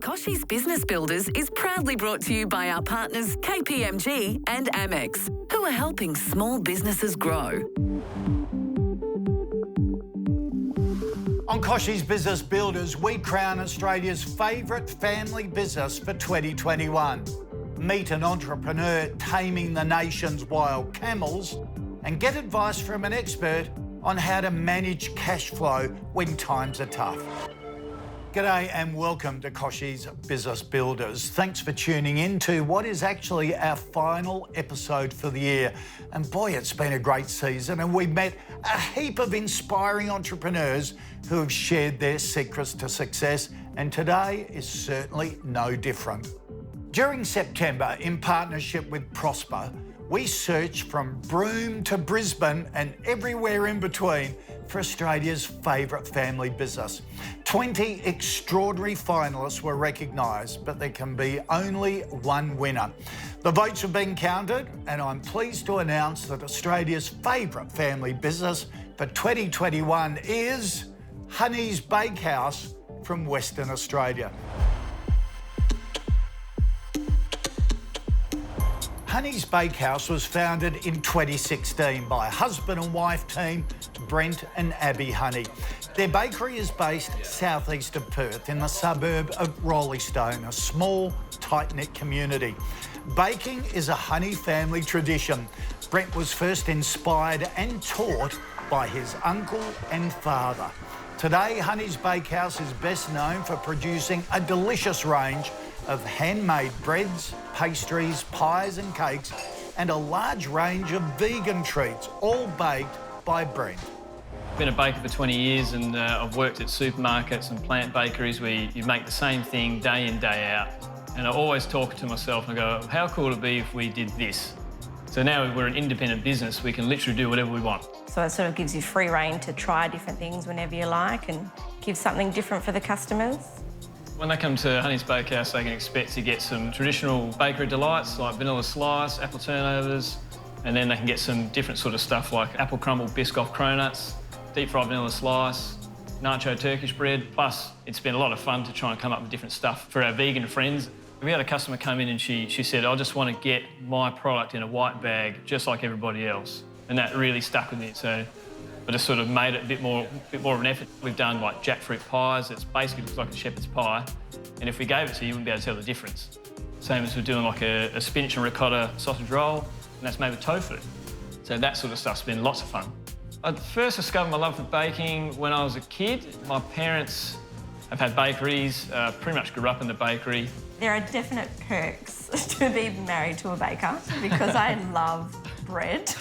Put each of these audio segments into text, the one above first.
Kochie's Business Builders is proudly brought to you by our partners KPMG and Amex, who are helping small businesses grow. On Kochie's Business Builders, we crown Australia's favourite family business for 2021. Meet an entrepreneur taming the nation's wild camels and get advice from an expert on how to manage cash flow when times are tough. G'day and welcome to Kochie's Business Builders. Thanks for tuning in to what is actually our final episode for the year. And boy, it's been a great season and we've met a heap of inspiring entrepreneurs who have shared their secrets to success, and today is certainly no different. During September, in partnership with Prosper, we searched from Broome to Brisbane and everywhere in between for Australia's favourite family business. 20 extraordinary finalists were recognised, but there can be only one winner. The votes have been counted, and I'm pleased to announce that Australia's favourite family business for 2021 is Honey's Bakehouse from Western Australia. Honey's Bakehouse was founded in 2016 by husband and wife team Brent and Abby Honey. Their bakery is based southeast of Perth in the suburb of Roleystone, a small, tight-knit community. Baking is a Honey family tradition. Brent was first inspired and taught by his uncle and father. Today, Honey's Bakehouse is best known for producing a delicious range of handmade breads, pastries, pies and cakes, and a large range of vegan treats, all baked by Brent. I've been a baker for 20 years and I've worked at supermarkets and plant bakeries where you make the same thing day in, day out. And I always talk to myself and I go, how cool would it be if we did this? So now we're an independent business, we can literally do whatever we want. So it sort of gives you free rein to try different things whenever you like and give something different for the customers. When they come to Honey's Bakehouse, they can expect to get some traditional bakery delights like vanilla slice, apple turnovers, and then they can get some different sort of stuff like apple crumble Biscoff cronuts, deep fried vanilla slice, nacho Turkish bread. Plus, it's been a lot of fun to try and come up with different stuff for our vegan friends. We had a customer come in and she said, I just want to get my product in a white bag just like everybody else. And that really stuck with me. So I just sort of made it a bit more of an effort. We've done like jackfruit pies. It's basically looks like a shepherd's pie. And if we gave it to you, you wouldn't be able to tell the difference. Same as we're doing like a spinach and ricotta sausage roll, and that's made with tofu. So that sort of stuff's been lots of fun. I first discovered my love for baking when I was a kid. My parents have had bakeries, pretty much grew up in the bakery. There are definite perks to be married to a baker because I love bread.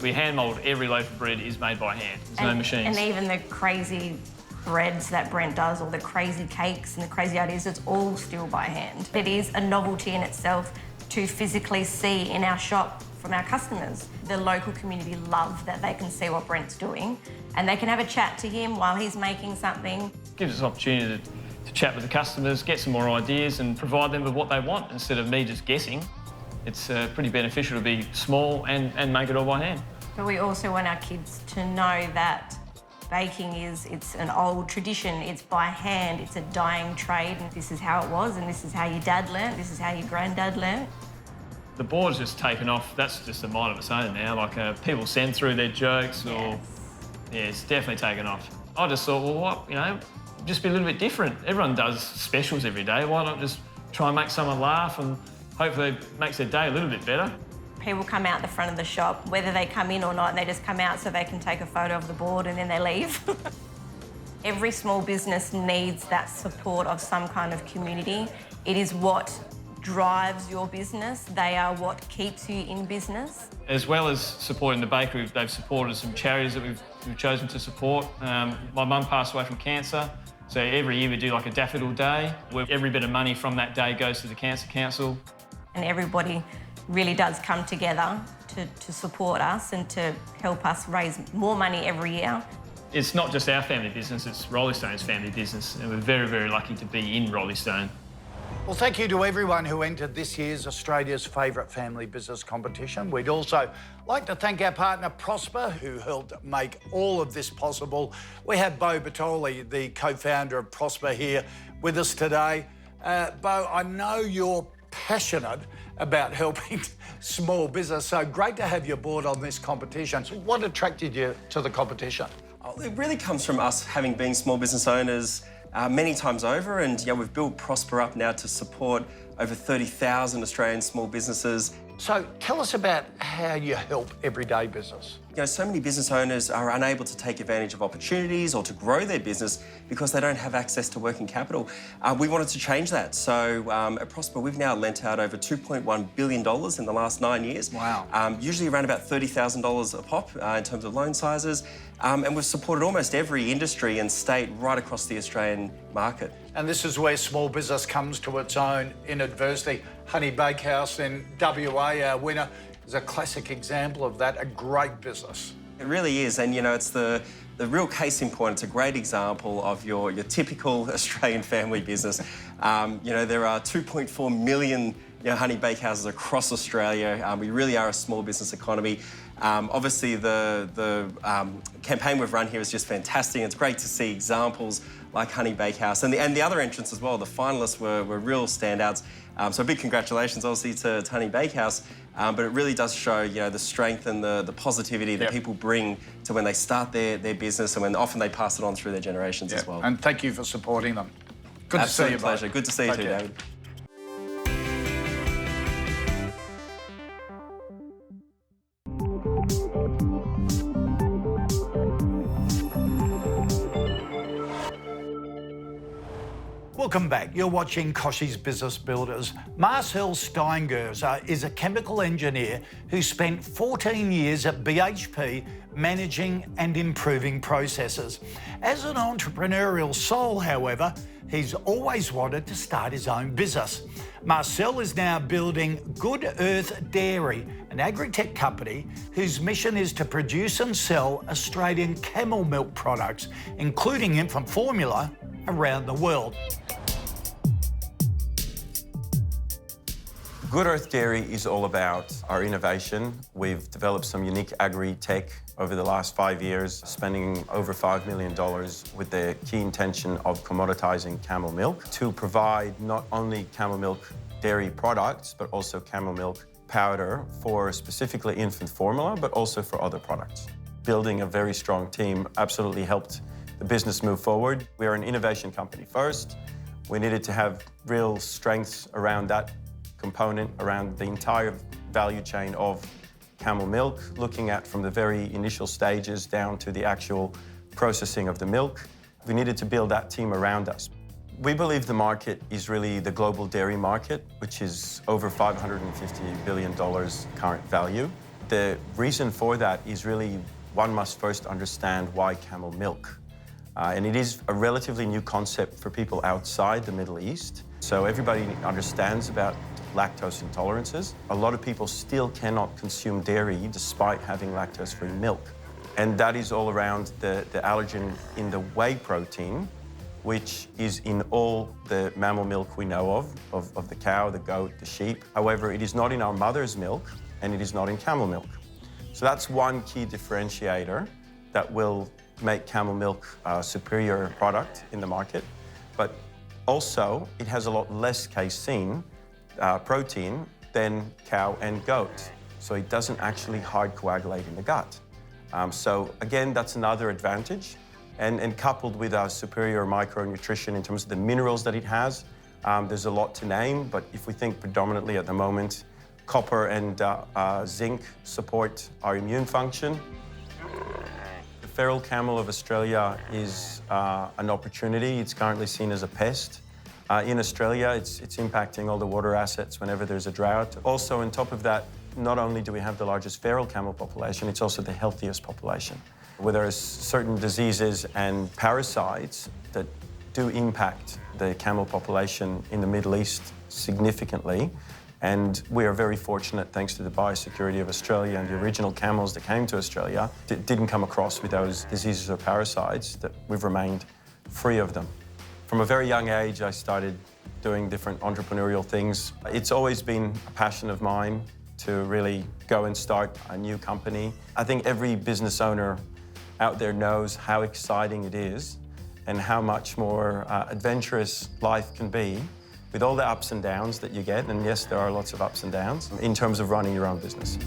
We hand mould every loaf of bread is made by hand. There's no machines. And even the crazy breads that Brent does, or the crazy cakes and the crazy ideas, it's all still by hand. It is a novelty in itself to physically see in our shop from our customers. The local community love that they can see what Brent's doing and they can have a chat to him while he's making something. It gives us an opportunity to chat with the customers, get some more ideas and provide them with what they want instead of me just guessing. It's pretty beneficial to be small and make it all by hand. But we also want our kids to know that baking it's an old tradition, it's by hand, it's a dying trade, and this is how it was, and this is how your dad learnt, this is how your granddad learnt. The board's just taken off. That's just a mind of its own now. Like people send through their jokes or... Yeah, it's definitely taken off. I just thought, well, what, just be a little bit different. Everyone does specials every day. Why not just try and make someone laugh and hopefully it makes their day a little bit better? People come out the front of the shop, whether they come in or not, and they just come out so they can take a photo of the board and then they leave. Every small business needs that support of some kind of community. It is what drives your business. They are what keeps you in business. As well as supporting the bakery, they've supported some charities that we've chosen to support. My mum passed away from cancer, so every year we do like a daffodil day, where every bit of money from that day goes to the Cancer Council. And everybody really does come together to support us and to help us raise more money every year. It's not just our family business, it's Roleystone's family business, and we're very, very lucky to be in Roleystone. Well, thank you to everyone who entered this year's Australia's favourite family business competition. We'd also like to thank our partner Prosper, who helped make all of this possible. We have Bo Bertoli, the co-founder of Prosper, here with us today. Bo, I know you're passionate about helping small business, so great to have you aboard on this competition. So what attracted you to the competition? It really comes from us having been small business owners many times over, and we've built Prosper up now to support over 30,000 Australian small businesses. So tell us about how you help everyday business. So many business owners are unable to take advantage of opportunities or to grow their business because they don't have access to working capital. We wanted to change that. So at Prosper, we've now lent out over $2.1 billion in the last 9 years. Wow. Usually around about $30,000 a pop in terms of loan sizes. And we've supported almost every industry and state right across the Australian market. And this is where small business comes to its own in adversity. Honey Bakehouse in WA, our winner, is a classic example of that, a great business. It really is, and it's the real case in point. It's a great example of your typical Australian family business. There are 2.4 million honey bakehouses across Australia. We really are a small business economy. Obviously, the campaign we've run here is just fantastic. It's great to see examples like Honey Bakehouse and the other entrants as well. The finalists were real standouts. So a big congratulations, obviously, to Honey Bakehouse. But it really does show, the strength and the positivity that people bring to when they start their business and when often they pass it on through their generations as well. And thank you for supporting them. Good to see you, pleasure. Mate. Good to see you too, David. Welcome back. You're watching Kochie's Business Builders. Marcel Steingerzer is a chemical engineer who spent 14 years at BHP managing and improving processes. As an entrepreneurial soul, however, he's always wanted to start his own business. Marcel is now building Good Earth Dairy, an agri-tech company whose mission is to produce and sell Australian camel milk products, including infant formula, around the world. Good Earth Dairy is all about our innovation. We've developed some unique agri-tech over the last 5 years, spending over $5 million with the key intention of commoditizing camel milk to provide not only camel milk dairy products, but also camel milk powder for specifically infant formula, but also for other products. Building a very strong team absolutely helped the business move forward. We are an innovation company first. We needed to have real strengths around that component, around the entire value chain of camel milk, looking at from the very initial stages down to the actual processing of the milk. We needed to build that team around us. We believe the market is really the global dairy market, which is over $550 billion current value. The reason for that is really one must first understand why camel milk. And it is a relatively new concept for people outside the Middle East. So everybody understands about lactose intolerances. A lot of people still cannot consume dairy despite having lactose-free milk. And that is all around the allergen in the whey protein, which is in all the mammal milk we know of the cow, the goat, the sheep. However, it is not in our mother's milk and it is not in camel milk. So that's one key differentiator that will make camel milk a superior product in the market. But also, it has a lot less casein protein than cow and goat. So it doesn't actually hard coagulate in the gut. So again, that's another advantage. And coupled with our superior micronutrition in terms of the minerals that it has, there's a lot to name, but if we think predominantly at the moment, copper and zinc support our immune function. The feral camel of Australia is an opportunity. It's currently seen as a pest. In Australia, it's impacting all the water assets whenever there's a drought. Also, on top of that, not only do we have the largest feral camel population, it's also the healthiest population, where there are certain diseases and parasites that do impact the camel population in the Middle East significantly. And we are very fortunate, thanks to the biosecurity of Australia and the original camels that came to Australia, didn't come across with those diseases or parasites, that we've remained free of them. From a very young age, I started doing different entrepreneurial things. It's always been a passion of mine to really go and start a new company. I think every business owner out there knows how exciting it is and how much more adventurous life can be with all the ups and downs that you get, and yes, there are lots of ups and downs, in terms of running your own business.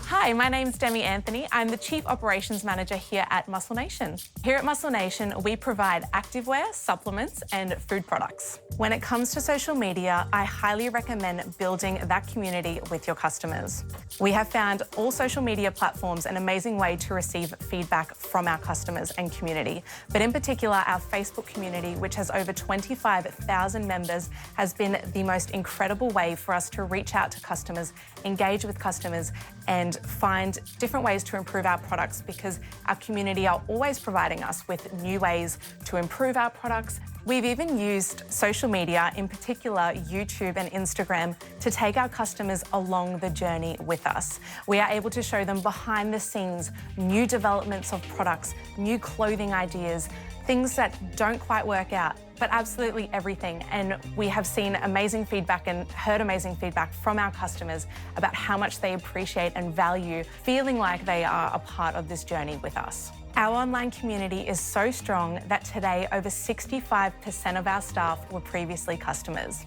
Hi, my name's Demi Anthony. I'm the Chief Operations Manager here at Muscle Nation. Here at Muscle Nation, we provide activewear, supplements, and food products. When it comes to social media, I highly recommend building that community with your customers. We have found all social media platforms an amazing way to receive feedback from our customers and community. But in particular, our Facebook community, which has over 25,000 members, has been the most incredible way for us to reach out to customers, engage with customers, and find different ways to improve our products, because our community are always providing us with new ways to improve our products. We've even used social media, in particular YouTube and Instagram, to take our customers along the journey with us. We are able to show them behind the scenes, new developments of products, new clothing ideas, things that don't quite work out, but absolutely everything. And we have seen amazing feedback and heard amazing feedback from our customers about how much they appreciate and value feeling like they are a part of this journey with us. Our online community is so strong that today over 65% of our staff were previously customers.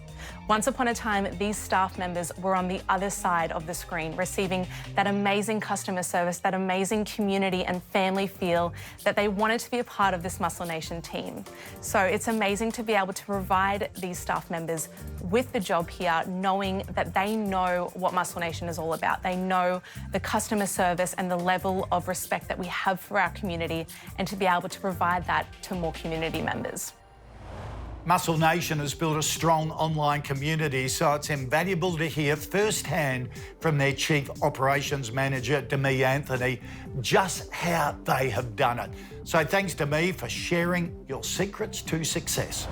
Once upon a time, these staff members were on the other side of the screen, receiving that amazing customer service, that amazing community and family feel that they wanted to be a part of this Muscle Nation team. So it's amazing to be able to provide these staff members with the job here, knowing that they know what Muscle Nation is all about. They know the customer service and the level of respect that we have for our community, and to be able to provide that to more community members. Muscle Nation has built a strong online community, so it's invaluable to hear firsthand from their Chief Operations Manager, Demi Anthony, just how they have done it. So thanks, Demi, for sharing your secrets to success.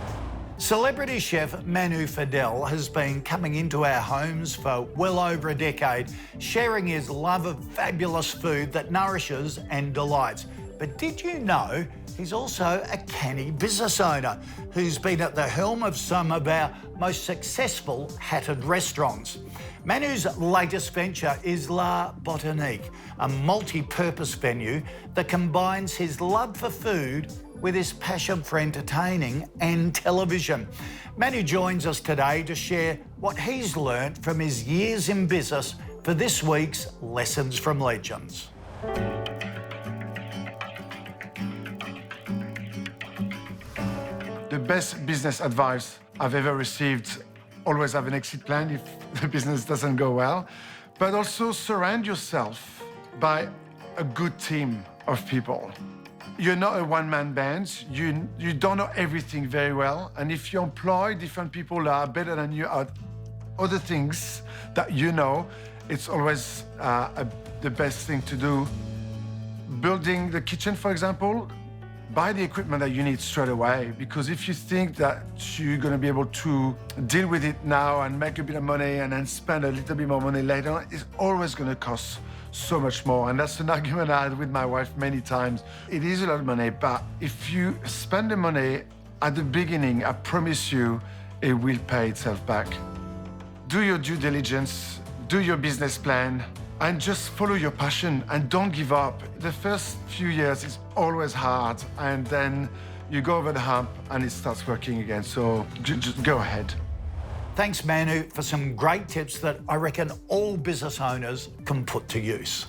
Celebrity chef Manu Fidel has been coming into our homes for well over a decade, sharing his love of fabulous food that nourishes and delights. But did you know he's also a canny business owner who's been at the helm of some of our most successful hatted restaurants? Manu's latest venture is La Botanique, a multi-purpose venue that combines his love for food with his passion for entertaining and television. Manu joins us today to share what he's learnt from his years in business for this week's Lessons from Legends. The best business advice I've ever received: always have an exit plan if the business doesn't go well, but also surround yourself by a good team of people. You're not a one-man band. You don't know everything very well, and if you employ different people that are better than you at other things that you know, it's always the best thing to do. Building the kitchen, for example, buy the equipment that you need straight away, because if you think that you're going to be able to deal with it now and make a bit of money and then spend a little bit more money later on, it's always going to cost so much more. And that's an argument I had with my wife many times. It is a lot of money, but if you spend the money at the beginning, I promise you it will pay itself back. Do your due diligence, do your business plan, and just follow your passion and don't give up. The first few years is always hard, and then you go over the hump and it starts working again. So just go ahead. Thanks, Manu, for some great tips that I reckon all business owners can put to use.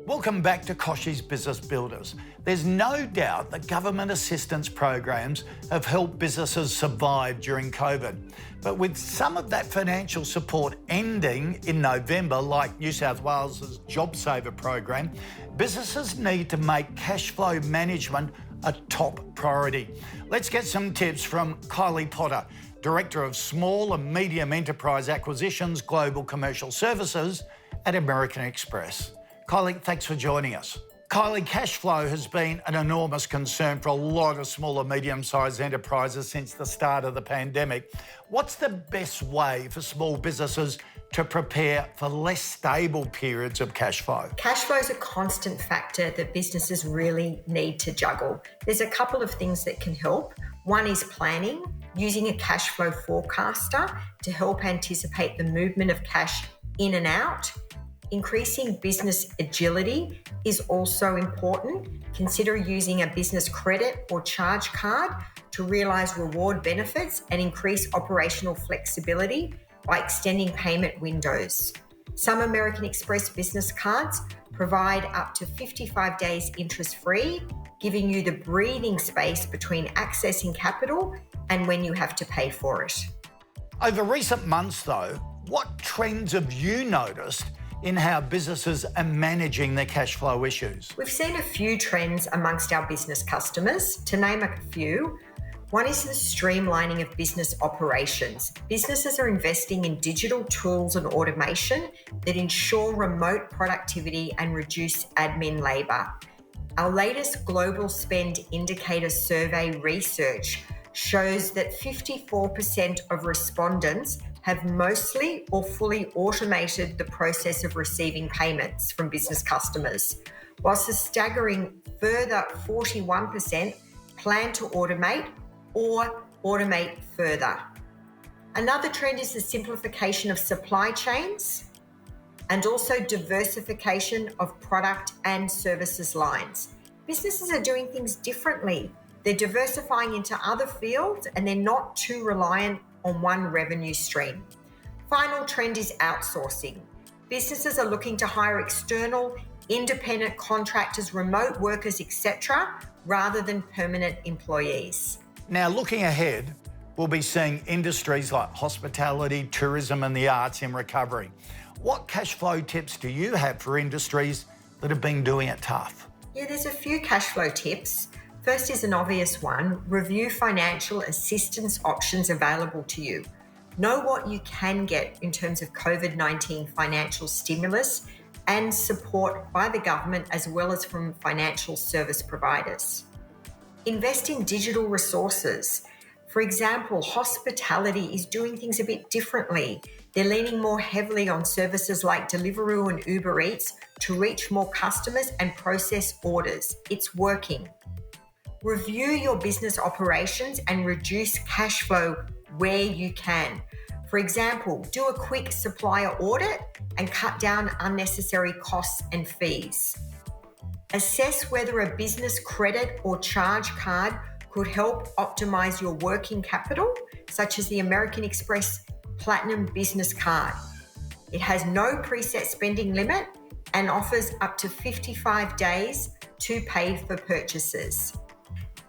Welcome back to Kochie's Business Builders. There's no doubt that government assistance programs have helped businesses survive during COVID. But with some of that financial support ending in November, like New South Wales's JobSaver program, businesses need to make cash flow management a top priority. Let's get some tips from Kylie Potter, Director of Small and Medium Enterprise Acquisitions Global Commercial Services at American Express. Kylie, thanks for joining us. Kylie, cash flow has been an enormous concern for a lot of small and medium-sized enterprises since the start of the pandemic. What's the best way for small businesses to prepare for less stable periods of cash flow? Cash flow is a constant factor that businesses really need to juggle. There's a couple of things that can help. One is planning, using a cash flow forecaster to help anticipate the movement of cash in and out. Increasing business agility is also important. Consider using a business credit or charge card to realise reward benefits and increase operational flexibility by extending payment windows. Some American Express business cards provide up to 55 days interest-free, giving you the breathing space between accessing capital and when you have to pay for it. Over recent months, though, what trends have you noticed in how businesses are managing their cash flow issues? We've seen a few trends amongst our business customers. To name a few, one is the streamlining of business operations. Businesses are investing in digital tools and automation that ensure remote productivity and reduce admin labour. Our latest Global Spend Indicator survey research shows that 54% of respondents have mostly or fully automated the process of receiving payments from business customers, whilst a staggering further 41% plan to automate or automate further. Another trend is the simplification of supply chains and also diversification of product and services lines. Businesses are doing things differently. They're diversifying into other fields and they're not too reliant on one revenue stream. Final trend is outsourcing. Businesses are looking to hire external, independent contractors, remote workers, etc., rather than permanent employees. Now, looking ahead, we'll be seeing industries like hospitality, tourism and the arts in recovery. What cash flow tips do you have for industries that have been doing it tough? Yeah, there's a few cash flow tips. First is an obvious one. Review financial assistance options available to you. Know what you can get in terms of COVID-19 financial stimulus and support by the government as well as from financial service providers. Invest in digital resources. For example, hospitality is doing things a bit differently. They're leaning more heavily on services like Deliveroo and Uber Eats to reach more customers and process orders. It's working. Review your business operations and reduce cash flow where you can. For example, do a quick supplier audit and cut down unnecessary costs and fees. Assess whether a business credit or charge card could help optimize your working capital, such as the American Express Platinum Business Card. It has no preset spending limit and offers up to 55 days to pay for purchases.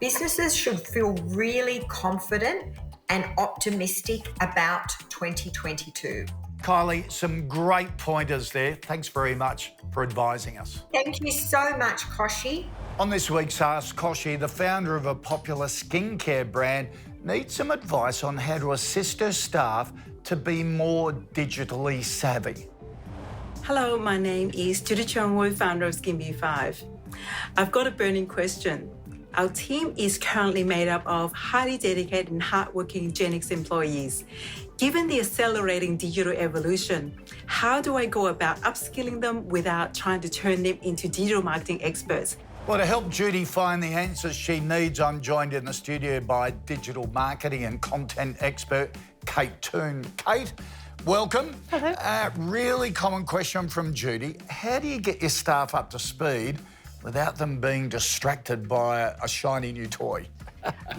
Businesses should feel really confident and optimistic about 2022. Kylie, some great pointers there. Thanks very much for advising us. Thank you so much, Kochie. On this week's Ask Kochie, the founder of a popular skincare brand needs some advice on how to assist her staff to be more digitally savvy. Hello, my name is Judy Chongwoo, founder of SkinBeauty5. I've got a burning question. Our team is currently made up of highly dedicated and hardworking Gen X employees. Given the accelerating digital evolution, how do I go about upskilling them without trying to turn them into digital marketing experts? Well, to help Judy find the answers she needs, I'm joined in the studio by digital marketing and content expert Kate Toon. Kate, welcome. Hello. Really common question from Judy. How do you get your staff up to speed without them being distracted by a shiny new toy?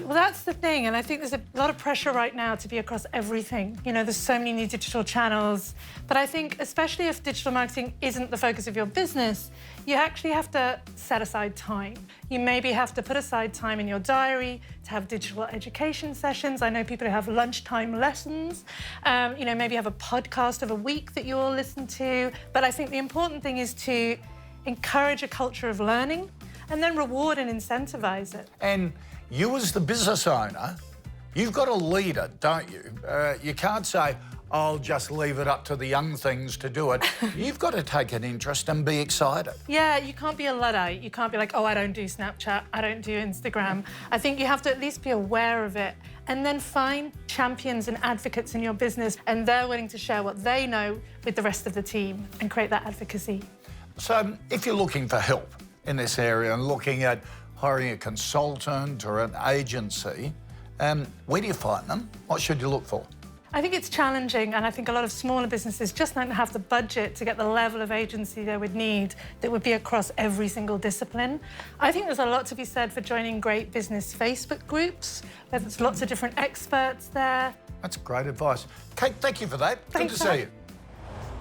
Well, that's the thing, and I think there's a lot of pressure right now to be across everything. You know, there's so many new digital channels, but I think especially if digital marketing isn't the focus of your business, you actually have to set aside time. You maybe have to put aside time in your diary to have digital education sessions. I know people who have lunchtime lessons, you know, maybe have a podcast of a week that you all listen to, but I think the important thing is to encourage a culture of learning and then reward and incentivize it. And you as the business owner, you've got to lead it, don't you? You can't say, I'll just leave it up to the young things to do it. You've got to take an interest and be excited. Yeah, you can't be a Luddite. You can't be like, oh, I don't do Snapchat, I don't do Instagram. I think you have to at least be aware of it and then find champions and advocates in your business, and they're willing to share what they know with the rest of the team and create that advocacy. So if you're looking for help in this area and looking at hiring a consultant or an agency, where do you find them? What should you look for? I think it's challenging, and I think a lot of smaller businesses just don't have the budget to get the level of agency they would need that would be across every single discipline. I think there's a lot to be said for joining great business Facebook groups, where there's lots of different experts there. That's great advice. Kate, thank you for that. Thanks, Good to see you.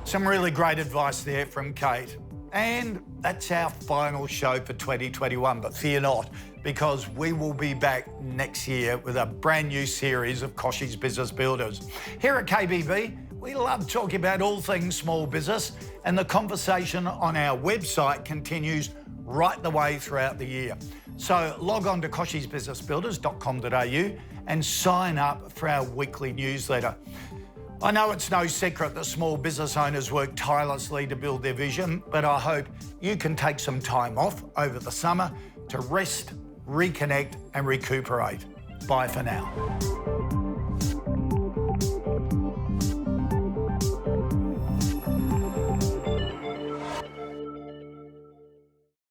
Some really great advice there from Kate. And that's our final show for 2021, but fear not, because we will be back next year with a brand new series of Kochie's Business Builders. Here at KBB, we love talking about all things small business, and the conversation on our website continues right the way throughout the year. So log on to kochiesbusinessbuilders.com.au and sign up for our weekly newsletter. I know it's no secret that small business owners work tirelessly to build their vision, but I hope you can take some time off over the summer to rest, reconnect and recuperate. Bye for now.